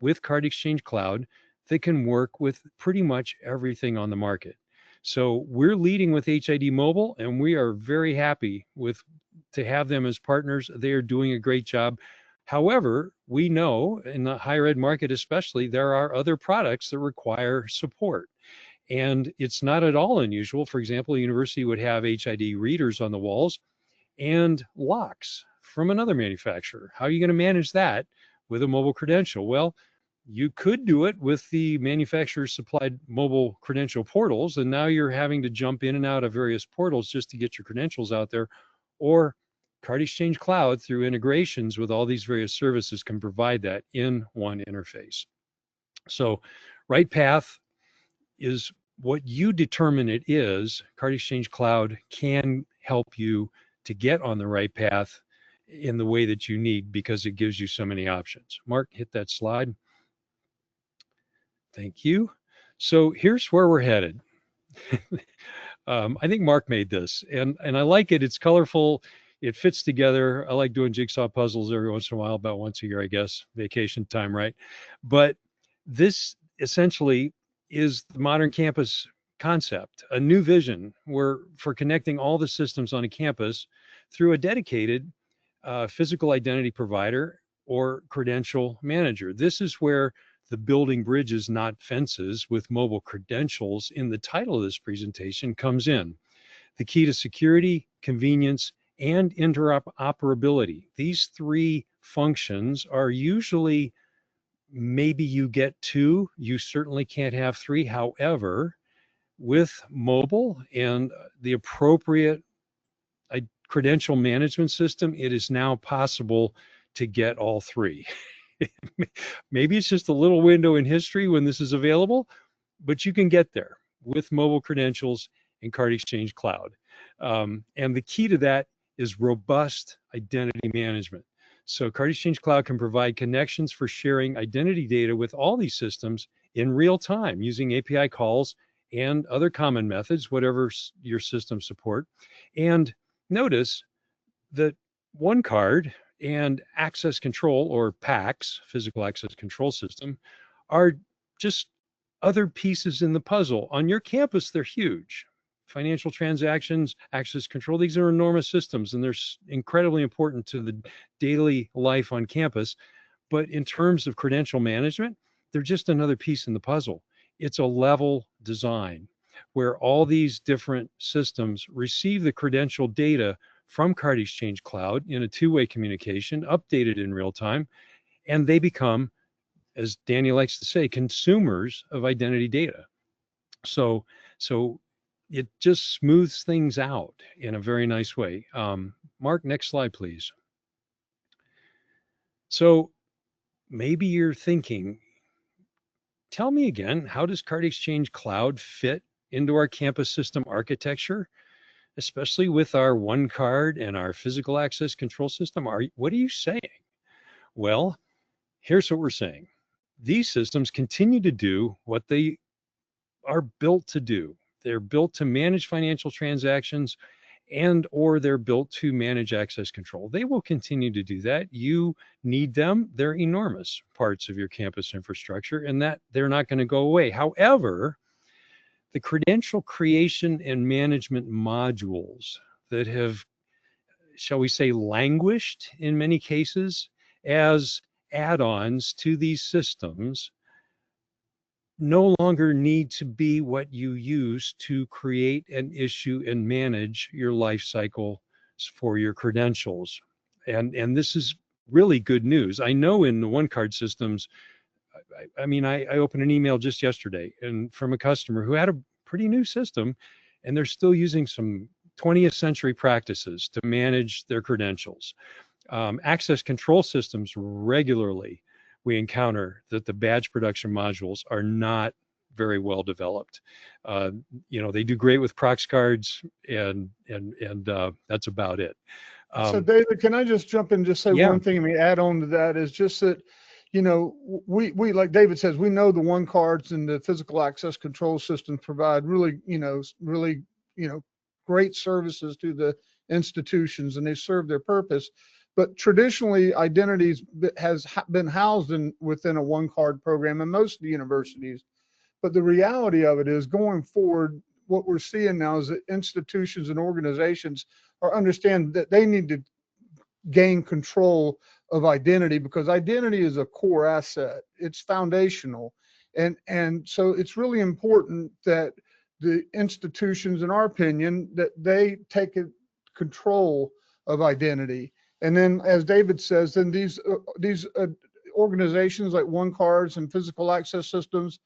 with Card Exchange Cloud that can work with pretty much everything on the market. So we're leading with HID Mobile, and we are very happy to have them as partners. They are doing a great job. However, we know in the higher ed market especially, there are other products that require support. And it's not at all unusual. For example, a university would have HID readers on the walls and locks from another manufacturer. How are you going to manage that with a mobile credential? Well, you could do it with the manufacturer's supplied mobile credential portals, and now you're having to jump in and out of various portals just to get your credentials out there. Or Card Exchange Cloud, through integrations with all these various services, can provide that in one interface. So right path is what you determine it is. Card Exchange Cloud can help you to get on the right path in the way that you need, because it gives you so many options. Mark, hit that slide. Thank you. So here's where we're headed. I think Mark made this, and I like it. It's colorful. It fits together. I like doing jigsaw puzzles every once in a while, about once a year, I guess, vacation time, right? But this essentially is the modern campus concept, a new vision for connecting all the systems on a campus through a dedicated physical identity provider or credential manager. This is where the building bridges, not fences, with mobile credentials in the title of this presentation comes in. The key to security, convenience, and interoperability. These three functions are usually, maybe you get two, you certainly can't have three. However, with mobile and the appropriate credential management system, it is now possible to get all three. Maybe it's just a little window in history when this is available, but you can get there with mobile credentials and Card Exchange Cloud. And the key to that is robust identity management. So Card Exchange Cloud can provide connections for sharing identity data with all these systems in real time using API calls and other common methods, whatever your system support. And notice that OneCard and access control, or PACS, physical access control system, are just other pieces in the puzzle. On your campus, they're huge. Financial transactions, access control, these are enormous systems, and they're incredibly important to the daily life on campus. But in terms of credential management, they're just another piece in the puzzle. It's a level design where all these different systems receive the credential data from Card Exchange Cloud in a two-way communication, updated in real time, and they become, as Danny likes to say, consumers of identity data. So it just smooths things out in a very nice way. Mark, next slide, please. So maybe you're thinking, tell me again, how does Card Exchange Cloud fit into our campus system architecture, especially with our OneCard and our physical access control system? What are you saying? Well, here's what we're saying. These systems continue to do what they are built to do. They're built to manage financial transactions or they're built to manage access control. They will continue to do that. You need them. They're enormous parts of your campus infrastructure, and that they're not going to go away. However, the credential creation and management modules that have, shall we say, languished in many cases as add-ons to these systems no longer need to be what you use to create and issue and manage your life cycle for your credentials. And this is really good news. I know in the OneCard systems, I opened an email just yesterday and from a customer who had a pretty new system, and they're still using some 20th century practices to manage their credentials. Access control systems regularly, we encounter that the badge production modules are not very well developed. They do great with Prox cards, and that's about it. So David, can I just jump in and just say one thing and add on to that is just that, we like David says, we know the OneCards and the physical access control systems provide really great services to the institutions, and they serve their purpose. But traditionally, identities has been housed within a OneCard program in most of the universities. But the reality of it is, going forward, what we're seeing now is that institutions and organizations understand that they need to gain control of identity, because identity is a core asset. It's foundational. And so it's really important that the institutions, in our opinion, that they take control of identity. And then, as David says, then these organizations like OneCards and physical access systems,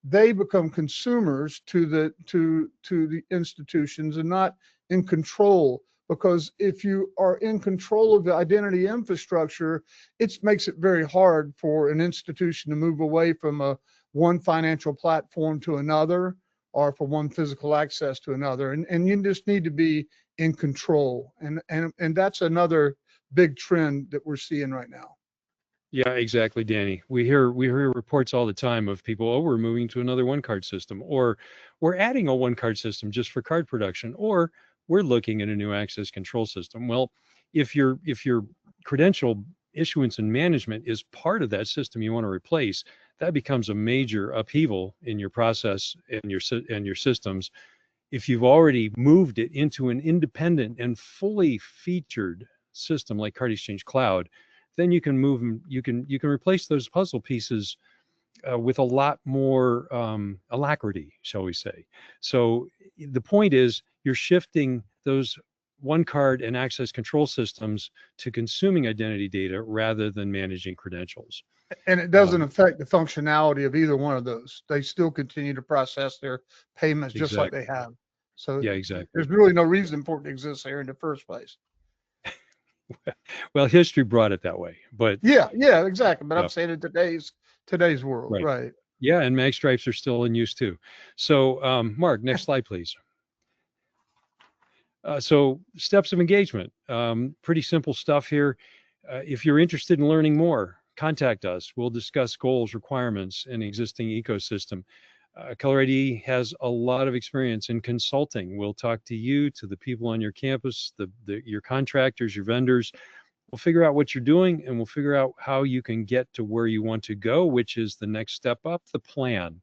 they become consumers to the institutions and not in control. Because if you are in control of the identity infrastructure, it makes it very hard for an institution to move away from one financial platform to another, or for one physical access to another. And you just need to be in control. And that's another big trend that we're seeing right now. Yeah, exactly, Danny. We hear reports all the time of people, we're moving to another OneCard system, or we're adding a OneCard system just for card production, or we're looking at a new access control system. Well, if your credential issuance and management is part of that system you want to replace, that becomes a major upheaval in your process and your systems. If you've already moved it into an independent and fully featured system like Card Exchange Cloud, then you can move them. You can replace those puzzle pieces with a lot more alacrity, shall we say. So the point is, you're shifting those one card and access control systems to consuming identity data rather than managing credentials. And it doesn't affect the functionality of either one of those. They still continue to process their payments just like they have. So yeah, exactly. There's really no reason for it to exist here in the first place. Well, history brought it that way, but yeah, exactly. But I'm saying in today's world, right? Yeah, and mag stripes are still in use too. So, Mark, next slide, please. So, steps of engagement. Pretty simple stuff here. If you're interested in learning more, contact us. We'll discuss goals, requirements, and existing ecosystem. ColorID has a lot of experience in consulting. We'll talk to you, to the people on your campus, your contractors, your vendors. We'll figure out what you're doing, and we'll figure out how you can get to where you want to go, which is the next step up, the plan.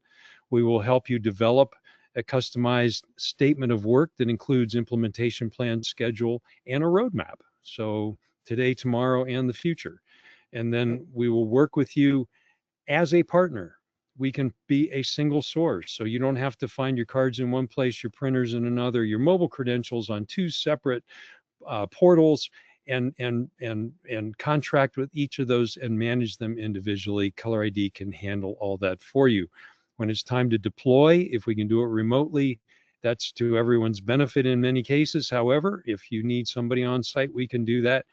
We will help you develop a customized statement of work that includes implementation plan, schedule, and a roadmap. So today, tomorrow, and the future. And then we will work with you as a partner. We can be a single source, so you don't have to find your cards in one place, your printers in another, your mobile credentials on two separate portals, and contract with each of those and manage them individually. ColorID can handle all that for you. When it's time to deploy, if we can do it remotely, that's to everyone's benefit in many cases. However, if you need somebody on site, we can do that.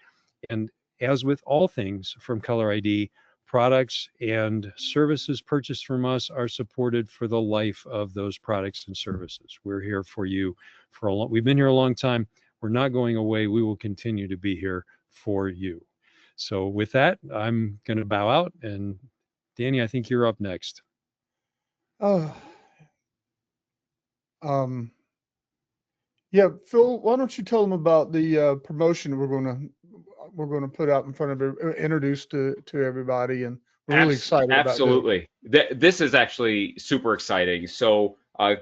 And as with all things from ColorID, products and services purchased from us are supported for the life of those products and services. We're here for you for a long, we've been here a long time. We're not going away. We will continue to be here for you. So with that, I'm going to bow out, and Danny, I think you're up next. Yeah, Phil, why don't you tell them about the promotion we're going to put out in front of introduce to everybody, and we're really excited about it. Absolutely. This is actually super exciting. So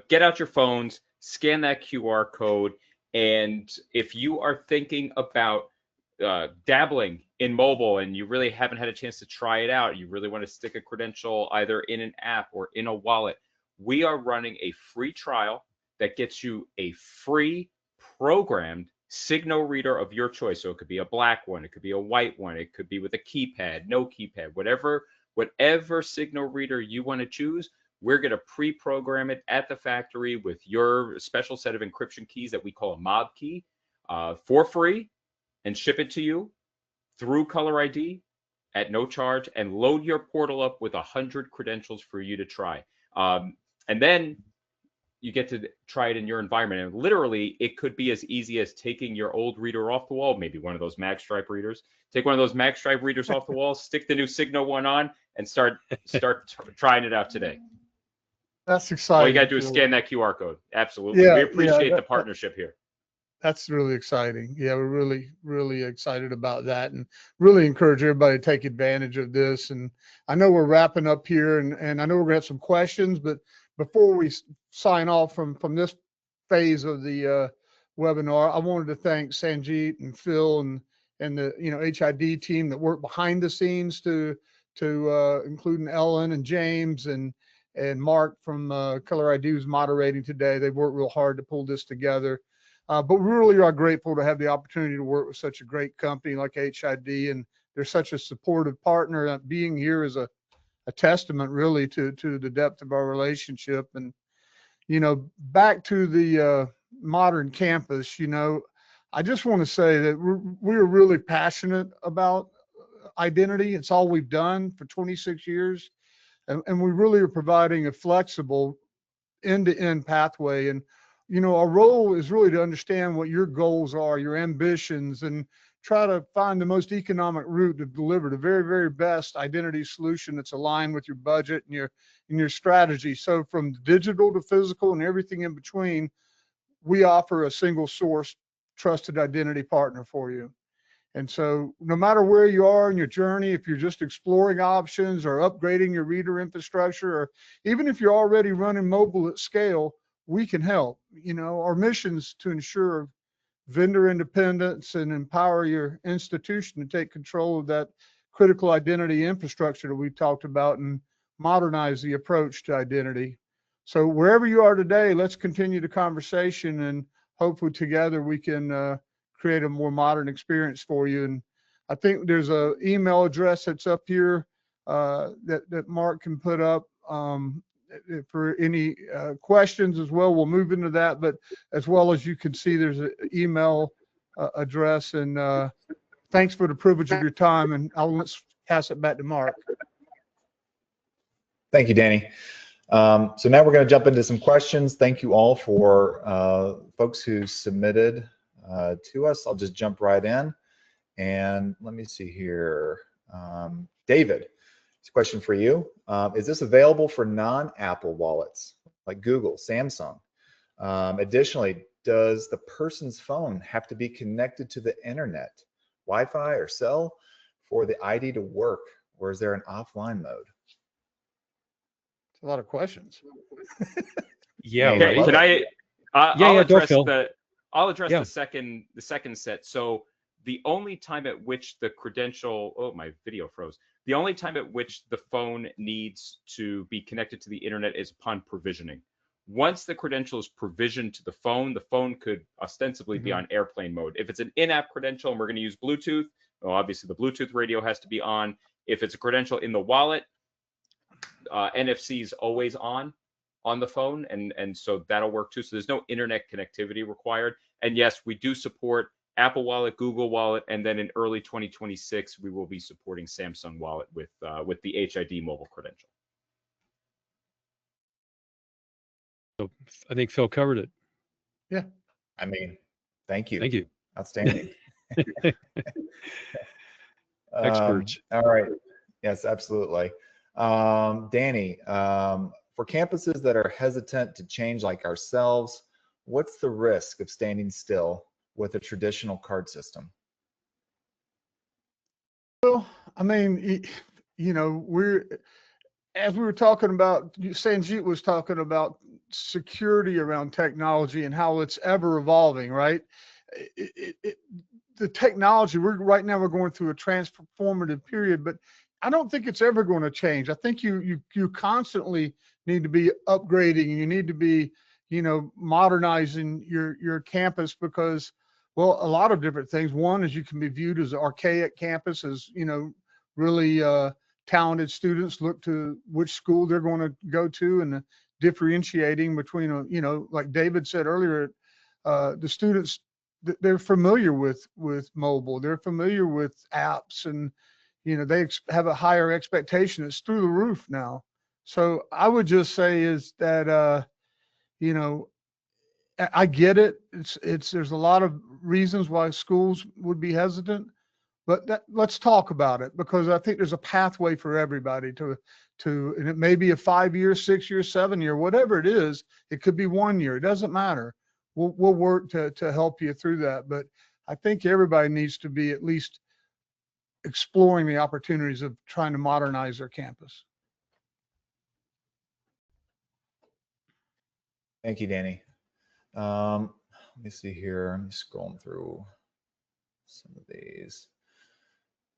get out your phones, scan that QR code, and if you are thinking about dabbling in mobile and you really haven't had a chance to try it out, you really want to stick a credential either in an app or in a wallet, we are running a free trial that gets you a free programmed signal reader of your choice. So it could be a black one, it could be a white one, it could be with a keypad, no keypad, whatever signal reader you want to choose. We're going to pre-program it at the factory with your special set of encryption keys that we call a mob key for free, and ship it to you through ColorID at no charge, and load your portal up with 100 credentials for you to try. And then you get to try it in your environment. And literally, it could be as easy as taking your old reader off the wall, maybe one of those magstripe readers. Take one of those magstripe readers off the wall, stick the new Signal one on, and start trying it out today. That's exciting. All you got to do is scan that QR code. Absolutely. Yeah, we appreciate the partnership here. That's really exciting. Yeah, we're really, really excited about that, and really encourage everybody to take advantage of this. And I know we're wrapping up here, and I know we're going to have some questions, but before we sign off from this phase of the webinar, I wanted to thank Sanjit and Phil and the HID team that worked behind the scenes to including Ellen and James and Mark from ColorID who's moderating today. They've worked real hard to pull this together. But we really are grateful to have the opportunity to work with such a great company like HID, and they're such a supportive partner. Being here is a testament really to the depth of our relationship. And back to the modern campus, I just want to say that we're really passionate about identity. It's all we've done for 26 years, and we really are providing a flexible end-to-end pathway. And our role is really to understand what your goals are, your ambitions, and try to find the most economic route to deliver the very, very best identity solution that's aligned with your budget and your strategy. So from digital to physical and everything in between, we offer a single source trusted identity partner for you. And so no matter where you are in your journey, if you're just exploring options or upgrading your reader infrastructure, or even if you're already running mobile at scale, we can help. Our mission is to ensure vendor independence and empower your institution to take control of that critical identity infrastructure that we've talked about and modernize the approach to identity. So wherever you are today, let's continue the conversation, and hopefully together we can create a more modern experience for you. And I think there's an email address that's up here that Mark can put up for any questions as well. We'll move into that, but as well as you can see, there's an email address. And thanks for the privilege of your time, and let's pass it back to Mark. Thank you, Danny. So now we're going to jump into some questions. Thank you all for folks who submitted to us. I'll just jump right in. And let me see here. David, it's a question for you. Is this available for non-Apple wallets like Google, Samsung? Additionally, does the person's phone have to be connected to the internet, Wi-Fi or cell, for the ID to work, or is there an offline mode? It's a lot of questions. Yeah, Okay, right. Can I? I'll address Phil. the second set. So the only time at which the credential, oh, my video froze. The only time at which the phone needs to be connected to the internet is upon provisioning. Once the credential is provisioned to the phone could ostensibly be on airplane mode. If it's an in-app credential and we're going to use Bluetooth, well, obviously the Bluetooth radio has to be on. If it's a credential in the wallet, NFC is always on the phone, and so that'll work too. So there's no internet connectivity required. And yes, we do support Apple Wallet, Google Wallet, and then in early 2026 we will be supporting Samsung Wallet with the HID mobile credential. So I think Phil covered it. Yeah. I mean, thank you. Thank you. Outstanding. Experts. All right. Yes, absolutely. Danny, for campuses that are hesitant to change like ourselves, what's the risk of standing still with a traditional card system? Well, I mean, you know, as we were talking about, Sanjit was talking about security around technology and how it's ever evolving, right? The technology, right now we're going through a transformative period, but I don't think it's ever going to change. I think you constantly need to be upgrading. You need to be, you know, modernizing your campus because, well, a lot of different things. One is you can be viewed as an archaic campus, as, you know, really talented students look to which school they're going to go to, and differentiating between, you know, like David said earlier, the students, they're familiar with mobile, they're familiar with apps, and, you know, they have a higher expectation. It's through the roof now. So I would just say is that, you know, I get it. There's a lot of reasons why schools would be hesitant, but let's talk about it, because I think there's a pathway for everybody to, and it may be a 5 year, 6 year, 7 year, whatever it is. It could be 1 year. It doesn't matter. We'll work to help you through that. But I think everybody needs to be at least exploring the opportunities of trying to modernize their campus. Thank you, Danny. Let me see here. I'm scrolling through some of these.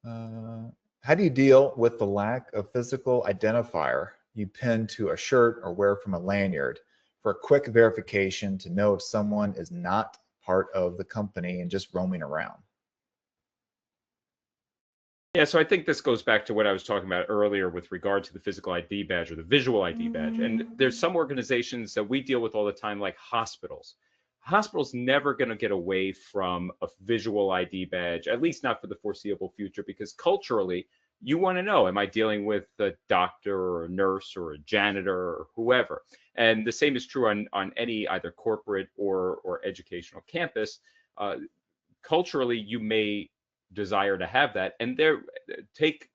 How do you deal with the lack of physical identifier you pin to a shirt or wear from a lanyard for a quick verification to know if someone is not part of the company and just roaming around? Yeah, so I think this goes back to what I was talking about earlier with regard to the physical ID badge or the visual ID badge. And there's some organizations that we deal with all the time, like hospitals. Hospitals never going to get away from a visual ID badge, at least not for the foreseeable future, because culturally, you want to know, am I dealing with a doctor or a nurse or a janitor or whoever? And the same is true on any either corporate or educational campus. Culturally, you may desire to have that, and take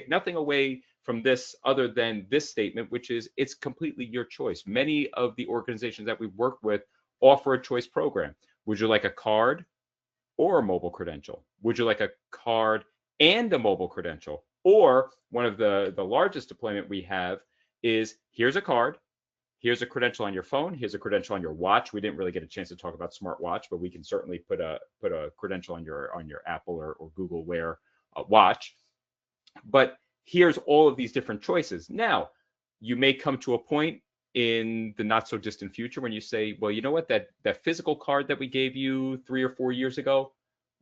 nothing away from this other than this statement, which is it's completely your choice. Many of the organizations that we work with offer a choice program. Would you like a card or a mobile credential? Would you like a card and a mobile credential? Or one of the largest deployment we have is, here's a card, here's a credential on your phone, here's a credential on your watch. We didn't really get a chance to talk about smartwatch, but we can certainly put a credential on your Apple or Google Wear watch. But here's all of these different choices. Now, you may come to a point in the not so distant future when you say, well, you know what, that physical card that we gave you 3 or 4 years ago,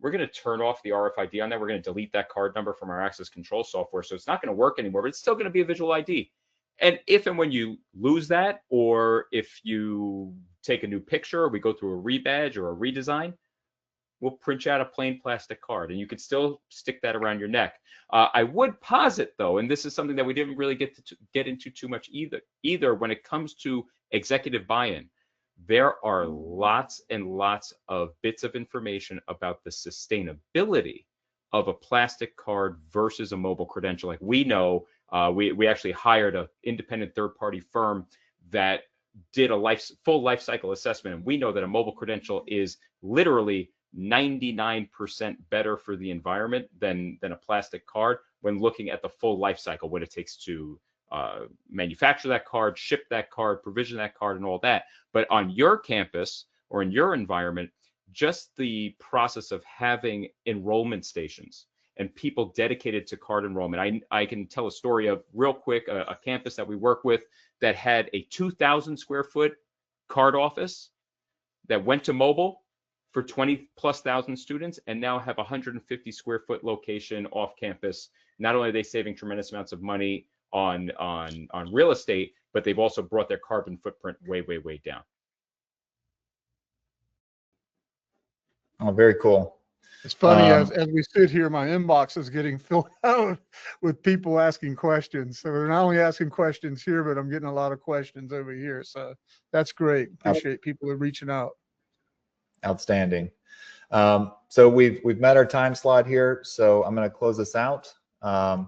we're going to turn off the RFID on that. We're going to delete that card number from our access control software. So it's not going to work anymore, but it's still going to be a visual ID. And if and when you lose that, or if you take a new picture, or we go through a rebadge or a redesign, we'll print you out a plain plastic card, and you could still stick that around your neck. I would posit, though, and this is something that we didn't really get into too much either when it comes to executive buy-in. There are lots and lots of bits of information about the sustainability of a plastic card versus a mobile credential. Like we know, we actually hired an independent third-party firm that did a full life cycle assessment, and we know that a mobile credential is literally 99% better for the environment than a plastic card when looking at the full life cycle, what it takes to manufacture that card, ship that card, provision that card, and all that. But on your campus or in your environment, just the process of having enrollment stations and people dedicated to card enrollment. I can tell a story of real quick, a campus that we work with that had a 2,000 square foot card office that went to mobile for 20,000+ students, and now have a 150 square foot location off campus. Not only are they saving tremendous amounts of money on real estate, but they've also brought their carbon footprint way, way, way down. Oh, very cool. It's funny, as we sit here, my inbox is getting filled out with people asking questions. So they're not only asking questions here, but I'm getting a lot of questions over here. So that's great. Appreciate people are reaching out. Outstanding. So we've met our time slot here, so I'm going to close this out. I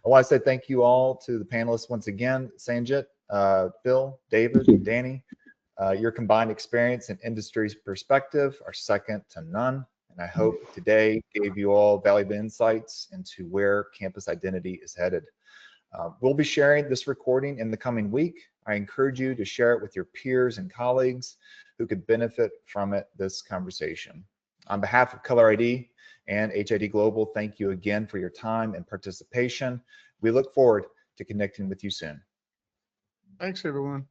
want to say thank you all to the panelists once again, Sanjit, Phil, David, Danny. Your combined experience and industry perspective are second to none, and I hope today gave you all valuable insights into where campus identity is headed. We'll be sharing this recording in the coming week. I encourage you to share it with your peers and colleagues who could benefit from this conversation. On behalf of ColorID and HID Global, thank you again for your time and participation. We look forward to connecting with you soon. Thanks, everyone.